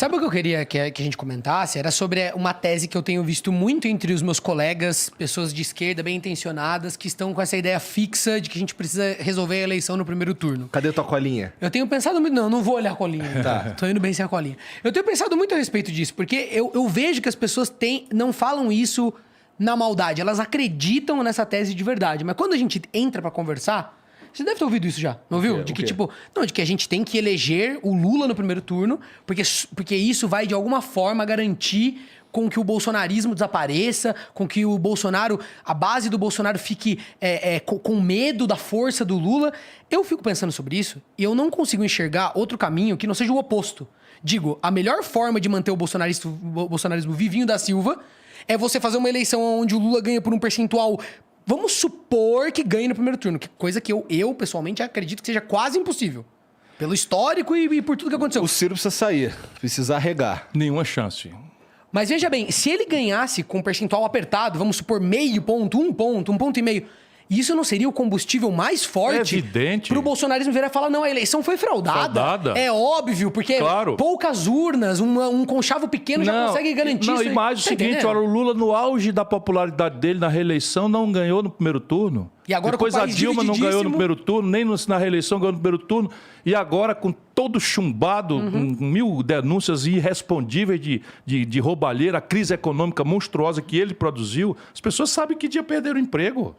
Sabe o que eu queria que a gente comentasse? Era sobre uma tese que eu tenho visto muito entre os meus colegas, pessoas de esquerda bem intencionadas, que estão com essa ideia fixa de que a gente precisa resolver a eleição no primeiro turno. Cadê tua colinha? Eu tenho pensado muito... Não vou olhar a colinha. Tá. Tô indo bem sem a colinha. Eu tenho pensado muito a respeito disso, porque eu vejo que as pessoas não falam isso na maldade. Elas acreditam nessa tese de verdade. Mas quando a gente entra pra conversar... Você deve ter ouvido isso já, não ouviu? De que, tipo, não, de que a gente tem que eleger o Lula no primeiro turno, porque isso vai, de alguma forma, garantir com que o bolsonarismo desapareça, com que o Bolsonaro, a base do Bolsonaro fique com medo da força do Lula. Eu fico pensando sobre isso e eu não consigo enxergar outro caminho que não seja o oposto. Digo, a melhor forma de manter o bolsonarismo vivinho da Silva é você fazer uma eleição onde o Lula ganha por um percentual... Vamos supor que ganhe no primeiro turno, coisa que eu pessoalmente acredito que seja quase impossível. Pelo histórico e por tudo que aconteceu. O Ciro precisa sair, precisa arregar. Nenhuma chance. Mas veja bem, se ele ganhasse com um percentual apertado, vamos supor meio ponto, um ponto e meio... Isso não seria o combustível mais forte para o bolsonarismo virar e falar, não, a eleição foi fraudada. É óbvio, porque poucas urnas, um conchavo pequeno já consegue garantir isso. Não, e mais o seguinte, olha, o Lula no auge da popularidade dele na reeleição não ganhou no primeiro turno. E agora, depois a Dilma não ganhou no primeiro turno, nem na reeleição ganhou no primeiro turno. E agora, com todo chumbado, com 1000 denúncias irrespondíveis de roubalheira, a crise econômica monstruosa que ele produziu, as pessoas sabem que dia perderam o emprego.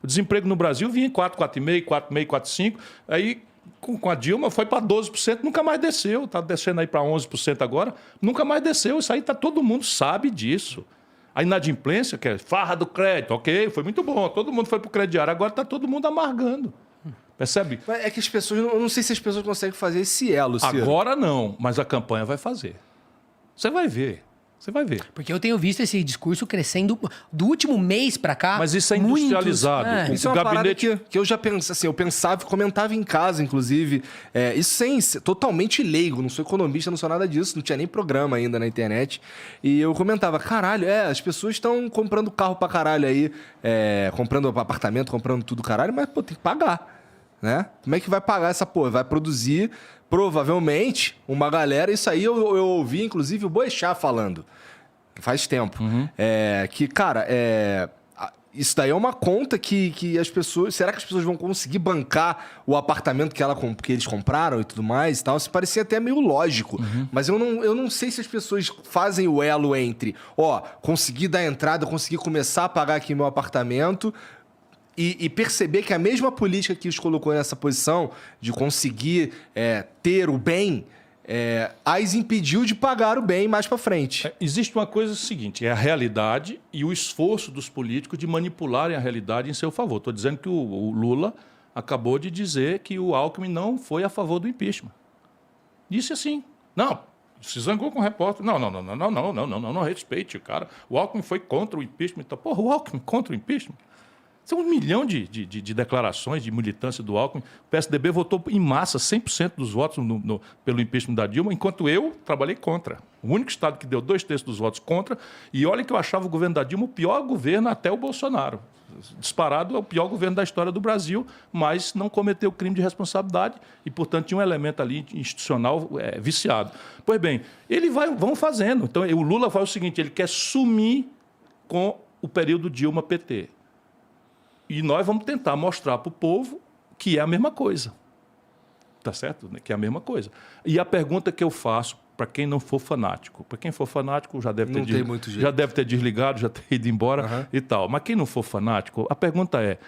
O desemprego no Brasil vinha em 4, 4,5, 4,5, 4,5. Aí, com a Dilma, foi para 12%, nunca mais desceu. Está descendo aí para 11% agora, nunca mais desceu. Isso aí todo mundo sabe disso. A inadimplência, que é farra do crédito, ok, foi muito bom, todo mundo foi para o crediário, agora está todo mundo amargando. Percebe? É que as pessoas, eu não sei se as pessoas conseguem fazer esse elo, Ciro. Agora não, mas a campanha vai fazer. Você vai ver. Você vai ver. Porque eu tenho visto esse discurso crescendo do último mês pra cá. Mas isso é industrializado. Isso é uma parada que eu já pensei, assim, eu pensava e comentava em casa, inclusive. Isso sem ser totalmente leigo, não sou economista, não sou nada disso, não tinha nem programa ainda na internet. E eu comentava, caralho, as pessoas estão comprando carro pra caralho aí, comprando apartamento, comprando tudo caralho, mas, pô, tem que pagar, né? Como é que vai pagar essa porra? Vai produzir... Provavelmente, uma galera... Isso aí eu ouvi, inclusive, o Boechat falando. Faz tempo. Que, cara, isso daí é uma conta que as pessoas... Será que as pessoas vão conseguir bancar o apartamento que eles compraram e tudo mais e tal? Isso parecia até meio lógico. Mas eu não sei se as pessoas fazem o elo entre... conseguir dar entrada, conseguir começar a pagar aqui meu apartamento... E perceber que a mesma política que os colocou nessa posição de conseguir ter o bem, as impediu de pagar o bem mais para frente. Existe uma coisa seguinte, é a realidade e o esforço dos políticos de manipularem a realidade em seu favor. Estou dizendo que o Lula acabou de dizer que o Alckmin não foi a favor do impeachment. Disse assim, não, se zangou com o repórter. Não respeite o cara. O Alckmin foi contra o impeachment. Porra, o Alckmin contra o impeachment? São 1 milhão de declarações de militância do Alckmin. O PSDB votou em massa 100% dos votos pelo impeachment da Dilma, enquanto eu trabalhei contra. O único estado que deu 2/3 dos votos contra. E olha que eu achava o governo da Dilma o pior governo até o Bolsonaro. Disparado é o pior governo da história do Brasil, mas não cometeu crime de responsabilidade e, portanto, tinha um elemento ali institucional viciado. Pois bem, vão fazendo. Então, o Lula faz o seguinte, ele quer sumir com o período Dilma-PT. E nós vamos tentar mostrar para o povo que é a mesma coisa. Tá certo? Que é a mesma coisa. E a pergunta que eu faço para quem não for fanático. Para quem for fanático já deve ter desligado, já ter ido embora e tal. Mas quem não for fanático, a pergunta é,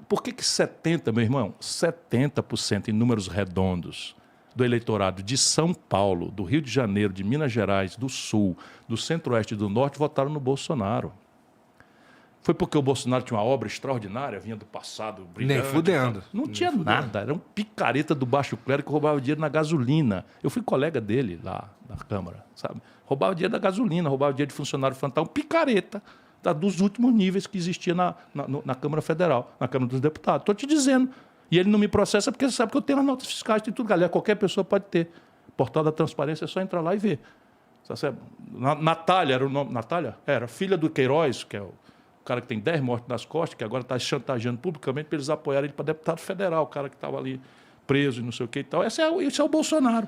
por que 70%, meu irmão, 70% em números redondos do eleitorado de São Paulo, do Rio de Janeiro, de Minas Gerais, do Sul, do Centro-Oeste e do Norte votaram no Bolsonaro? Foi porque o Bolsonaro tinha uma obra extraordinária, vinha do passado, brilhante. Nem fudendo. Não tinha nada, era um picareta do baixo clero que roubava dinheiro na gasolina. Eu fui colega dele lá na Câmara, sabe? Roubava dinheiro da gasolina, roubava dinheiro de funcionário fantasma, um picareta dos últimos níveis que existia na Câmara Federal, na Câmara dos Deputados. Estou te dizendo. E ele não me processa porque ele sabe que eu tenho as notas fiscais, tem tudo. Galera, qualquer pessoa pode ter. Portal da Transparência é só entrar lá e ver. Natália, era o nome? Natália? Era filha do Queiroz, que é o cara que tem 10 mortes nas costas, que agora está chantageando publicamente para eles apoiarem ele para deputado federal, o cara que estava ali preso e não sei o que e tal. Esse é o Bolsonaro.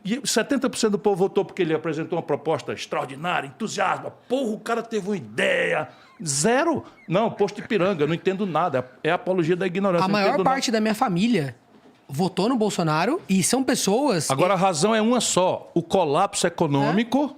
E 70% do povo votou porque ele apresentou uma proposta extraordinária, entusiasmo. Porra, o cara teve uma ideia. Zero. Não, posto Ipiranga, eu não entendo nada. É apologia da ignorância. A maior parte da minha família votou no Bolsonaro e são pessoas... Agora, a razão é uma só. O colapso econômico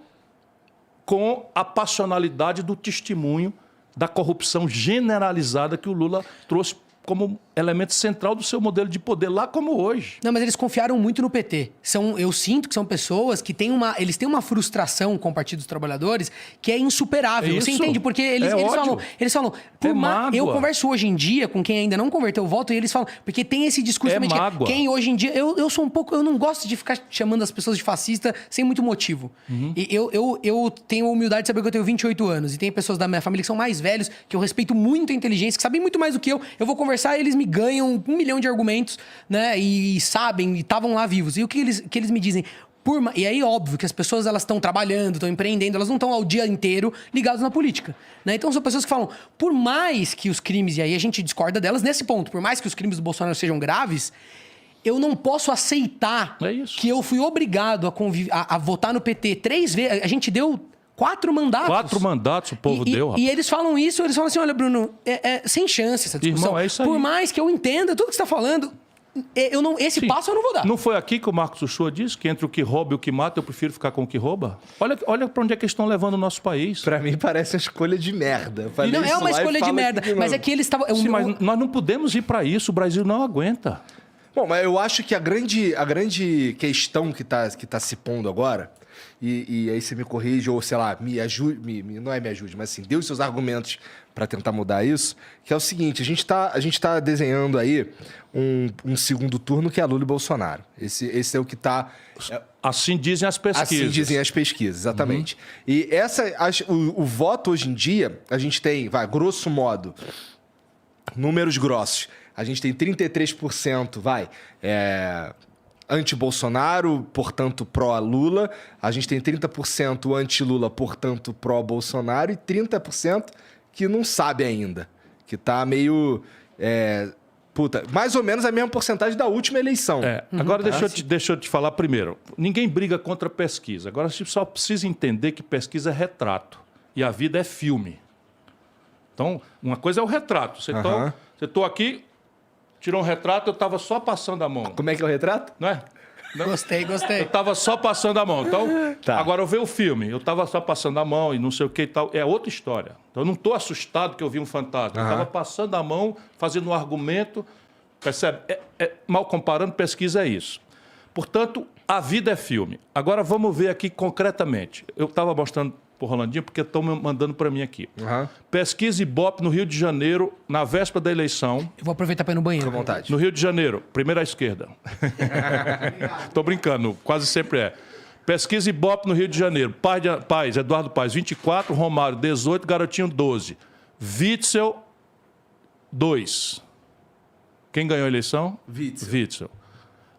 com a passionalidade do testemunho da corrupção generalizada que o Lula trouxe como elemento central do seu modelo de poder, lá como hoje. Não, mas eles confiaram muito no PT. Eu sinto que são pessoas que eles têm uma frustração com o Partido dos Trabalhadores que é insuperável. Isso. Você entende? Porque eles falam... Eu converso hoje em dia com quem ainda não converteu o voto e eles falam... Porque tem esse discurso... Quem hoje em dia... Eu sou um pouco... Eu não gosto de ficar chamando as pessoas de fascista sem muito motivo. E eu tenho a humildade de saber que eu tenho 28 anos e tem pessoas da minha família que são mais velhos, que eu respeito muito a inteligência, que sabem muito mais do que eu. Eu vou conversar e eles me ganham 1 milhão de argumentos, né? E sabem, e estavam lá vivos. E o que eles me dizem? E aí, óbvio, que as pessoas elas estão trabalhando, estão empreendendo, elas não estão ao dia inteiro ligadas na política. Né? Então, são pessoas que falam, por mais que os crimes, e aí a gente discorda delas nesse ponto, por mais que os crimes do Bolsonaro sejam graves, eu não posso aceitar que eu fui obrigado a votar no PT 3 vezes. A gente deu 4 mandatos. 4 mandatos o povo deu, rapaz. E eles falam isso, eles falam assim, olha, Bruno, sem chance essa discussão. Irmão, é isso aí. Por mais que eu entenda tudo que você está falando, esse passo eu não vou dar. Não foi aqui que o Marcos Uchoa disse que entre o que rouba e o que mata, eu prefiro ficar com o que rouba? Olha para onde é que eles estão levando o nosso país. Pra mim parece uma escolha de merda. Não é uma escolha de merda, mas é que eles estavam... Sim, mas nós não podemos ir para isso, o Brasil não aguenta. Bom, mas eu acho que a grande questão que tá se pondo agora... E aí você me corrige, ou sei lá, me ajude, não é me ajude, mas assim, dê os seus argumentos para tentar mudar isso, que é o seguinte, a gente tá desenhando aí um segundo turno que é Lula e Bolsonaro. Esse é o que tá... Assim dizem as pesquisas. Assim dizem as pesquisas, exatamente. E o voto hoje em dia, a gente tem, grosso modo, números grossos, a gente tem 33%, anti-Bolsonaro, portanto pró-Lula. A gente tem 30% anti-Lula, portanto pró-Bolsonaro. E 30% que não sabe ainda. Que tá meio... mais ou menos a mesma porcentagem da última eleição. Agora deixa eu te falar primeiro. Ninguém briga contra pesquisa. Agora a gente só precisa entender que pesquisa é retrato. E a vida é filme. Então, uma coisa é o retrato. Você tô aqui... Tirou um retrato, eu estava só passando a mão. Como é que é o retrato? Não é? Não? Gostei. Eu estava só passando a mão. Então, agora eu vejo o filme. Eu estava só passando a mão e não sei o que e tal. É outra história. Então, eu não estou assustado que eu vi um fantasma. Eu estava passando a mão, fazendo um argumento. Percebe? Mal comparando, pesquisa é isso. Portanto, a vida é filme. Agora, vamos ver aqui concretamente. Eu estava mostrando por Rolandinho, porque estão mandando para mim aqui. Pesquisa Ibope no Rio de Janeiro, na véspera da eleição. Eu vou aproveitar para ir no banheiro. Com vontade. No Rio de Janeiro, primeiro à esquerda. Estou brincando, quase sempre é. Pesquisa Ibope no Rio de Janeiro. Eduardo Paes, 24, Romário, 18, Garotinho, 12. Witzel, 2. Quem ganhou a eleição? Witzel.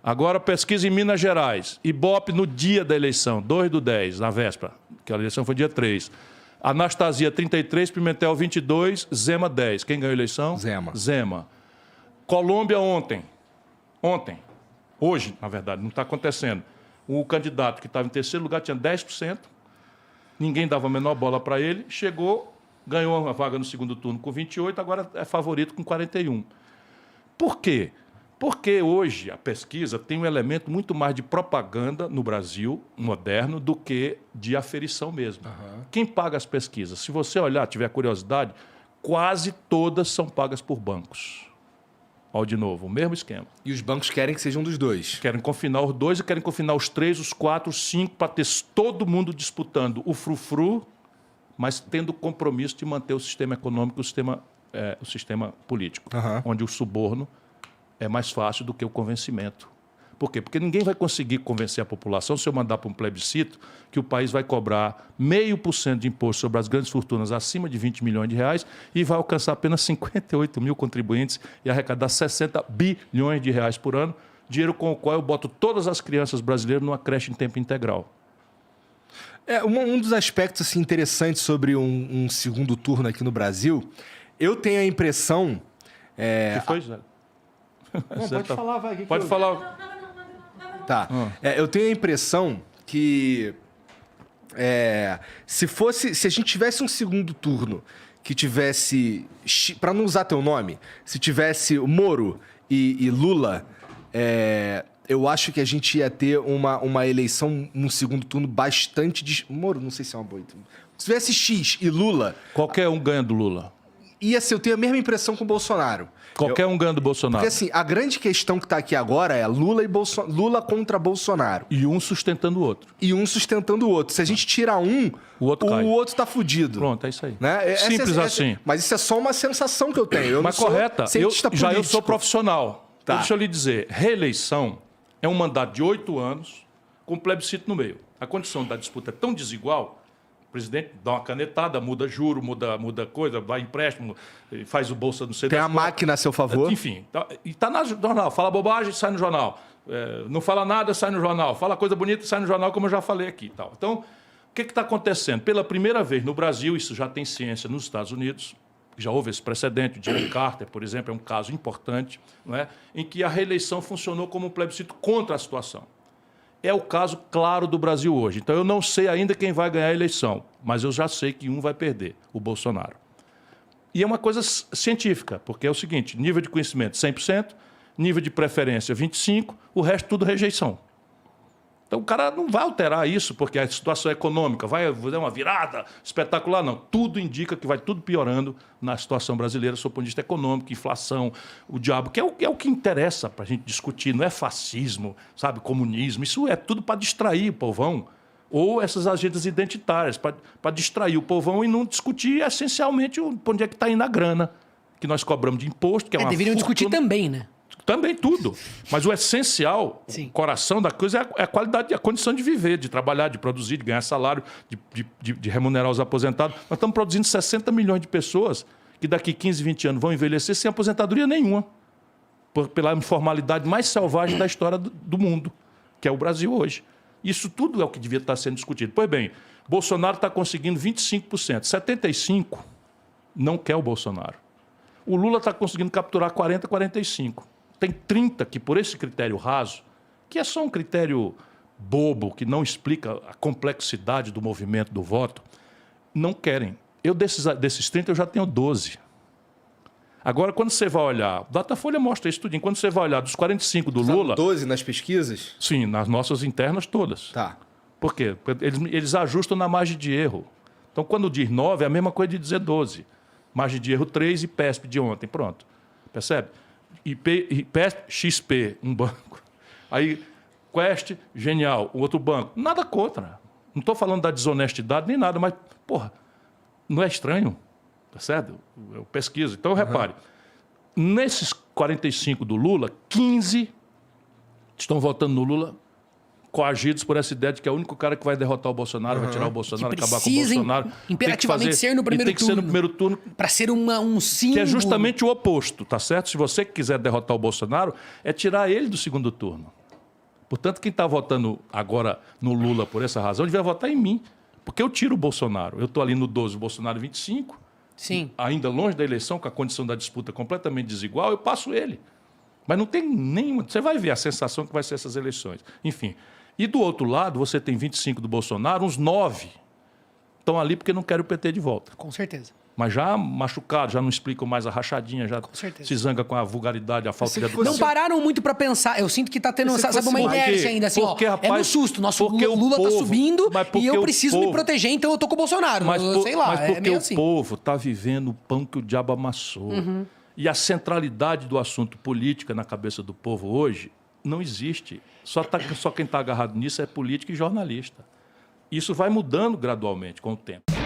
Agora, pesquisa em Minas Gerais. Ibope no dia da eleição, 2/10, na véspera, que a eleição foi dia 3. Anastasia, 33, Pimentel, 22, Zema, 10. Quem ganhou a eleição? Zema. Colômbia ontem. Hoje, na verdade, não está acontecendo. O candidato que estava em terceiro lugar tinha 10%. Ninguém dava a menor bola para ele. Chegou, ganhou uma vaga no segundo turno com 28%, agora é favorito com 41%. Por quê? Porque hoje a pesquisa tem um elemento muito mais de propaganda no Brasil moderno do que de aferição mesmo. Quem paga as pesquisas? Se você olhar, tiver curiosidade, quase todas são pagas por bancos. Olha de novo, o mesmo esquema. E os bancos querem que sejam dos dois. Querem confinar os dois e querem confinar os 3, os 4, os 5, para ter todo mundo disputando o frufru, mas tendo o compromisso de manter o sistema econômico, o sistema político, onde o suborno é mais fácil do que o convencimento. Por quê? Porque ninguém vai conseguir convencer a população, se eu mandar para um plebiscito, que o país vai cobrar 0,5% de imposto sobre as grandes fortunas acima de 20 milhões de reais e vai alcançar apenas 58 mil contribuintes e arrecadar 60 bilhões de reais por ano, dinheiro com o qual eu boto todas as crianças brasileiras numa creche em tempo integral. Um dos aspectos assim, interessantes sobre um segundo turno aqui no Brasil, eu tenho a impressão... O que foi, Zé? Não, pode falar, vai. Pode falar. Tá. Eu tenho a impressão que se a gente tivesse um segundo turno que tivesse, para não usar teu nome, se tivesse Moro e Lula, eu acho que a gente ia ter uma eleição no segundo turno bastante... Moro, não sei se é uma boa... Se tivesse X e Lula... Qualquer um ganha do Lula. Eu tenho a mesma impressão com o Bolsonaro. Qualquer um ganha do Bolsonaro. Porque assim, a grande questão que está aqui agora é Lula contra Bolsonaro. E um sustentando o outro. Se a gente tirar um, o outro tá fudido. Pronto, é isso aí. Né? Simples assim. Mas isso é só uma sensação que eu tenho. Mas correta, eu sou profissional. Tá. Então, deixa eu lhe dizer, reeleição é um mandato de 8 anos com plebiscito no meio. A condição da disputa é tão desigual, o presidente dá uma canetada, muda juro, muda coisa, vai empréstimo, faz o bolsa no CDS. Tem a máquina a seu favor. Enfim, e está no jornal. Fala bobagem, sai no jornal. Não fala nada, sai no jornal. Fala coisa bonita, sai no jornal, como eu já falei aqui. Tal. Então, o que está acontecendo? Pela primeira vez no Brasil, isso já tem ciência nos Estados Unidos, já houve esse precedente, o Jimmy Carter, por exemplo, é um caso importante, não é? Em que a reeleição funcionou como um plebiscito contra a situação. É o caso claro do Brasil hoje. Então, eu não sei ainda quem vai ganhar a eleição, mas eu já sei que um vai perder, o Bolsonaro. E é uma coisa científica, porque é o seguinte, nível de conhecimento 100%, nível de preferência 25%, o resto tudo rejeição. Então, o cara não vai alterar isso, porque a situação econômica vai dar uma virada espetacular, não. Tudo indica que vai tudo piorando na situação brasileira, sob o ponto de vista econômico, inflação, o diabo, que é o que interessa para a gente discutir. Não é fascismo, sabe, comunismo. Isso é tudo para distrair o povão. Ou essas agendas identitárias, para distrair o povão e não discutir essencialmente onde é que está indo a grana que nós cobramos de imposto, que é uma deveriam discutir também, né? Também tudo. Mas o essencial, Sim. o coração da coisa é a qualidade, a condição de viver, de trabalhar, de produzir, de ganhar salário, de remunerar os aposentados. Nós estamos produzindo 60 milhões de pessoas que daqui 15, 20 anos vão envelhecer sem aposentadoria nenhuma. Pela informalidade mais selvagem da história do mundo, que é o Brasil hoje. Isso tudo é o que devia estar sendo discutido. Pois bem, Bolsonaro está conseguindo 25%. 75% não quer o Bolsonaro. O Lula está conseguindo capturar 40%, 45%. Tem 30% que, por esse critério raso, que é só um critério bobo, que não explica a complexidade do movimento do voto, não querem. Eu, desses 30, eu já tenho 12. Agora, quando você vai olhar... Datafolha mostra isso tudo. Quando você vai olhar dos 45 do Lula... 12 nas pesquisas? Sim, nas nossas internas todas. Tá. Por quê? Porque eles ajustam na margem de erro. Então, quando diz 9, é a mesma coisa de dizer 12. Margem de erro 3 e PESP de ontem. Pronto. Percebe? PESP, XP, um banco. Aí, Quest, Genial, o outro banco. Nada contra. Não estou falando da desonestidade nem nada, mas, porra, não é estranho? Percebe? Eu pesquiso. Então, repare, nesses 45 do Lula, 15 estão votando no Lula coagidos por essa ideia de que é o único cara que vai derrotar o Bolsonaro, vai tirar o Bolsonaro, acabar com o Bolsonaro. Imperativamente ser no primeiro turno. Tem que ser no primeiro turno. Para ser um símbolo. Que é justamente o oposto, tá certo? Se você quiser derrotar o Bolsonaro, é tirar ele do segundo turno. Portanto, quem está votando agora no Lula por essa razão, devia votar em mim. Porque eu tiro o Bolsonaro. Eu estou ali no 12, o Bolsonaro 25. Sim. Ainda longe da eleição, com a condição da disputa completamente desigual, eu passo ele. Mas não tem nenhuma... Você vai ver a sensação que vai ser essas eleições. Enfim. E do outro lado, você tem 25 do Bolsonaro, uns 9 estão ali porque não querem o PT de volta. Com certeza. Mas já machucados, já não explicam mais a rachadinha, já se zanga com a vulgaridade, a falta de educação. Não pararam muito para pensar. Eu sinto que está tendo uma inércia ainda, assim, porque, rapaz, é no susto. Nosso Lula está subindo e eu preciso me proteger, então eu tô com o Bolsonaro. Sei lá, mas porque é meio assim. O povo está vivendo o pão que o diabo amassou. E a centralidade do assunto política na cabeça do povo hoje não existe. Só quem está agarrado nisso é político e jornalista. Isso vai mudando gradualmente com o tempo.